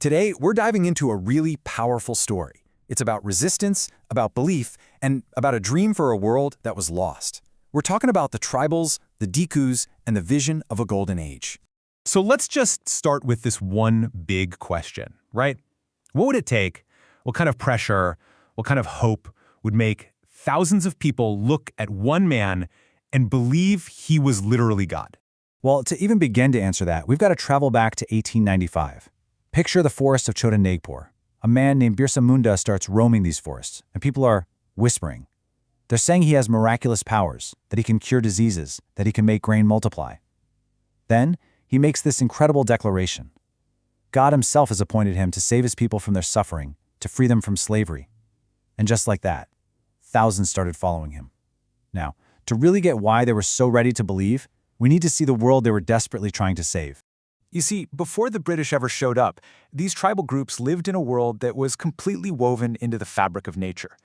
Today, we're diving into a really powerful story. It's about resistance, about belief, and about a dream for a world that was lost. We're talking about the tribals, the Dikus, and the vision of a golden age. So let's just start with this one big question, right? What would it take, what kind of pressure, what kind of hope would make thousands of people look at one man and believe he was literally God? Well, to even begin to answer that, we've got to travel back to 1895. Picture the forest of Chotanagpur. A man named Birsa Munda starts roaming these forests, and people are whispering. They're saying he has miraculous powers, that he can cure diseases, that he can make grain multiply. Then, he makes this incredible declaration. God himself has appointed him to save his people from their suffering, to free them from slavery. And just like that, thousands started following him. Now, to really get why they were so ready to believe, we need to see the world they were desperately trying to save. You see, before the British ever showed up, these tribal groups lived in a world that was completely woven into the fabric of nature.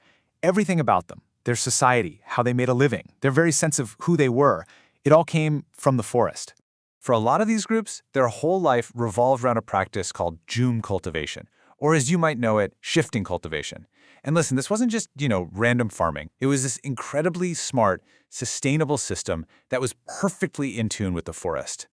Everything about them, their society, how they made a living, their very sense of who they were, it all came from the forest. For a lot of these groups, their whole life revolved around a practice called jum cultivation, or as you might know it, shifting cultivation. And listen, this wasn't just, random farming. It was this incredibly smart, sustainable system that was perfectly in tune with the forest.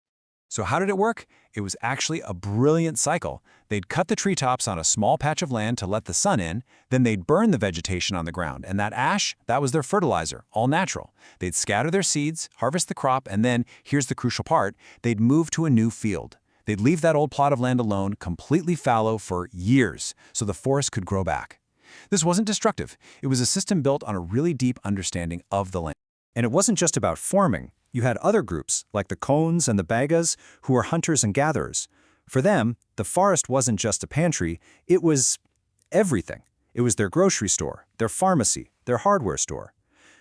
So how did it work? It was actually a brilliant cycle. They'd cut the treetops on a small patch of land to let the sun in, then they'd burn the vegetation on the ground, and that ash, that was their fertilizer, all natural. They'd scatter their seeds, harvest the crop, and then, here's the crucial part, they'd move to a new field. They'd leave that old plot of land alone, completely fallow for years, so the forest could grow back. This wasn't destructive. It was a system built on a really deep understanding of the land. And it wasn't just about farming. You had other groups, like the Kones and the Bagas, who were hunters and gatherers. For them, the forest wasn't just a pantry, it was everything. It was their grocery store, their pharmacy, their hardware store.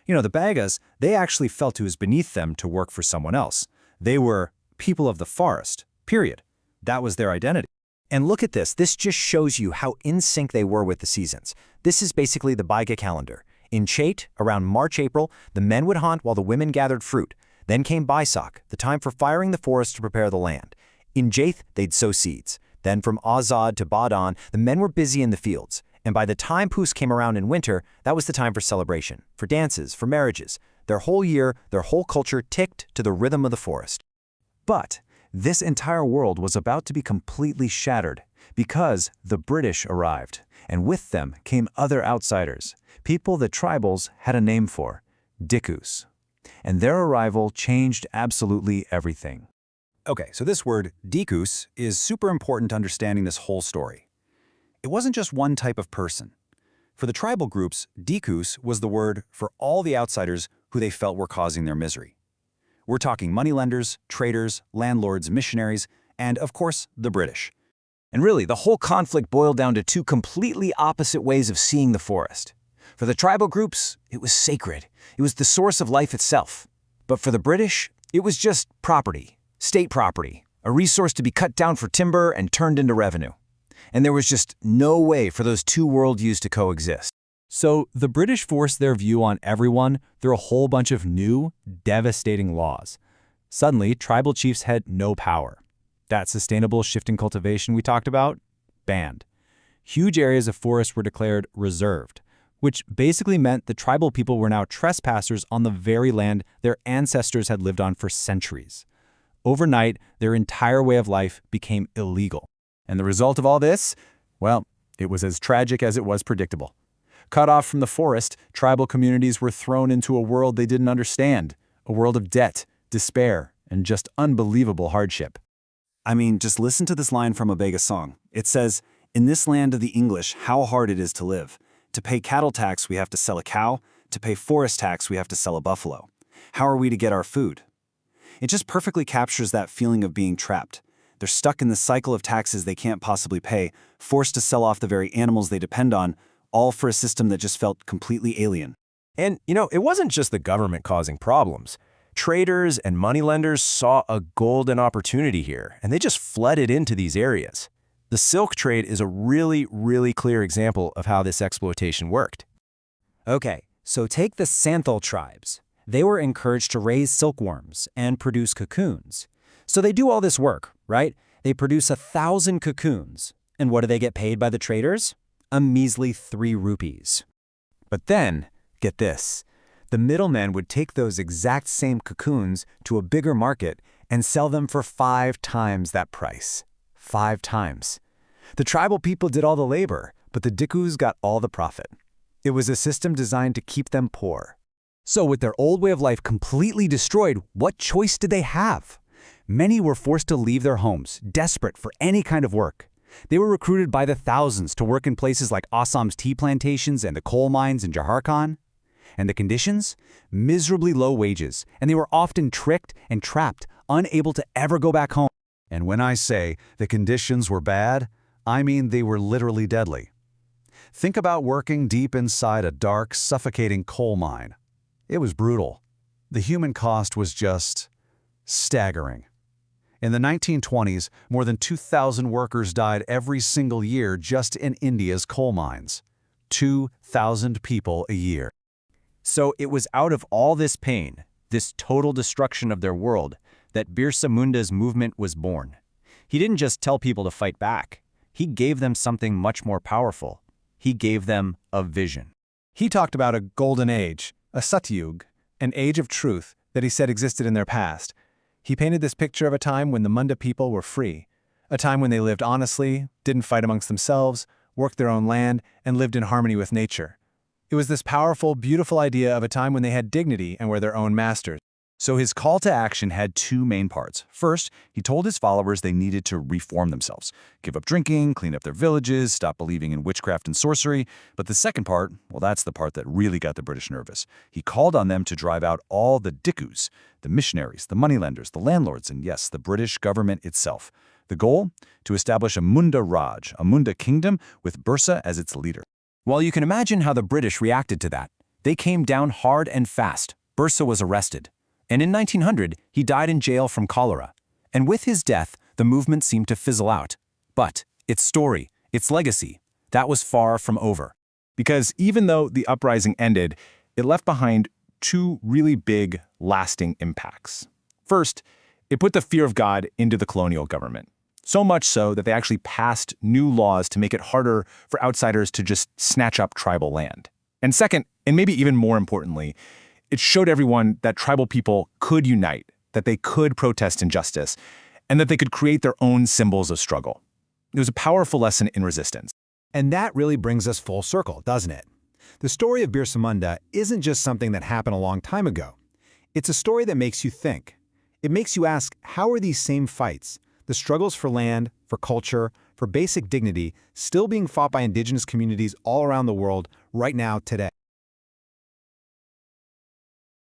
The Bagas, they actually felt it was beneath them to work for someone else. They were people of the forest, period. That was their identity. And look at this. This just shows you how in sync they were with the seasons. This is basically the Baiga calendar. In Chait, around March-April, the men would hunt while the women gathered fruit. Then came Baisak, the time for firing the forest to prepare the land. In Jaith, they'd sow seeds. Then from Azad to Badan, the men were busy in the fields. And by the time Pus came around in winter, that was the time for celebration, for dances, for marriages. Their whole year, their whole culture ticked to the rhythm of the forest. But this entire world was about to be completely shattered because the British arrived. And with them came other outsiders, people that tribals had a name for, Dikus. And their arrival changed absolutely everything. Okay, so this word, Dikus, is super important to understanding this whole story. It wasn't just one type of person. For the tribal groups, Dikus was the word for all the outsiders who they felt were causing their misery. We're talking moneylenders, traders, landlords, missionaries, and of course, the British. And really, the whole conflict boiled down to two completely opposite ways of seeing the forest. For the tribal groups, it was sacred. It was the source of life itself. But for the British, it was just property, state property, a resource to be cut down for timber and turned into revenue. And there was just no way for those two worldviews to coexist. So the British forced their view on everyone through a whole bunch of new, devastating laws. Suddenly, tribal chiefs had no power. That sustainable shifting cultivation we talked about, banned. Huge areas of forest were declared reserved, which basically meant the tribal people were now trespassers on the very land their ancestors had lived on for centuries. Overnight, their entire way of life became illegal. And the result of all this? Well, it was as tragic as it was predictable. Cut off from the forest, tribal communities were thrown into a world they didn't understand, a world of debt, despair, and just unbelievable hardship. I mean, just listen to this line from a Bega song. It says, "In this land of the English, how hard it is to live. To pay cattle tax, we have to sell a cow. To pay forest tax, we have to sell a buffalo. How are we to get our food?" It just perfectly captures that feeling of being trapped. They're stuck in the cycle of taxes they can't possibly pay, forced to sell off the very animals they depend on, all for a system that just felt completely alien. And, it wasn't just the government causing problems. Traders and moneylenders saw a golden opportunity here, and they just flooded into these areas. The silk trade is a really, really clear example of how this exploitation worked. Okay, so take the Santhal tribes. They were encouraged to raise silkworms and produce cocoons. So they do all this work, right? They produce 1,000 cocoons. And what do they get paid by the traders? A measly 3 rupees. But then, get this, the middlemen would take those exact same cocoons to a bigger market and sell them for 5 times that price. 5 times. The tribal people did all the labor, but the Dikus got all the profit. It was a system designed to keep them poor. So with their old way of life completely destroyed, what choice did they have? Many were forced to leave their homes, desperate for any kind of work. They were recruited by the thousands to work in places like Assam's tea plantations and the coal mines in Jharkhand. And the conditions? Miserably low wages, and they were often tricked and trapped, unable to ever go back home. And when I say the conditions were bad, I mean they were literally deadly. Think about working deep inside a dark, suffocating coal mine. It was brutal. The human cost was just staggering. In the 1920s, more than 2,000 workers died every single year just in India's coal mines. 2,000 people a year. So it was out of all this pain, this total destruction of their world, that Birsa Munda's movement was born. He didn't just tell people to fight back. He gave them something much more powerful. He gave them a vision. He talked about a golden age, a Satyug, an age of truth that he said existed in their past. He painted this picture of a time when the Munda people were free, a time when they lived honestly, didn't fight amongst themselves, worked their own land, and lived in harmony with nature. It was this powerful, beautiful idea of a time when they had dignity and were their own masters. So his call to action had 2 main parts. First, he told his followers they needed to reform themselves, give up drinking, clean up their villages, stop believing in witchcraft and sorcery. But the second part, well, that's the part that really got the British nervous. He called on them to drive out all the Dikus, the missionaries, the moneylenders, the landlords, and yes, the British government itself. The goal? To establish a Munda Raj, a Munda kingdom with Birsa as its leader. Well, you can imagine how the British reacted to that. They came down hard and fast. Birsa was arrested. And in 1900, he died in jail from cholera. And with his death, the movement seemed to fizzle out. But its story, its legacy, that was far from over. Because even though the uprising ended, it left behind 2 really big, lasting impacts. First, it put the fear of God into the colonial government. So much so that they actually passed new laws to make it harder for outsiders to just snatch up tribal land. And second, and maybe even more importantly, it showed everyone that tribal people could unite, that they could protest injustice, and that they could create their own symbols of struggle. It was a powerful lesson in resistance. And that really brings us full circle, doesn't it? The story of Birsa Munda isn't just something that happened a long time ago. It's a story that makes you think. It makes you ask, how are these same fights, the struggles for land, for culture, for basic dignity, still being fought by indigenous communities all around the world right now today?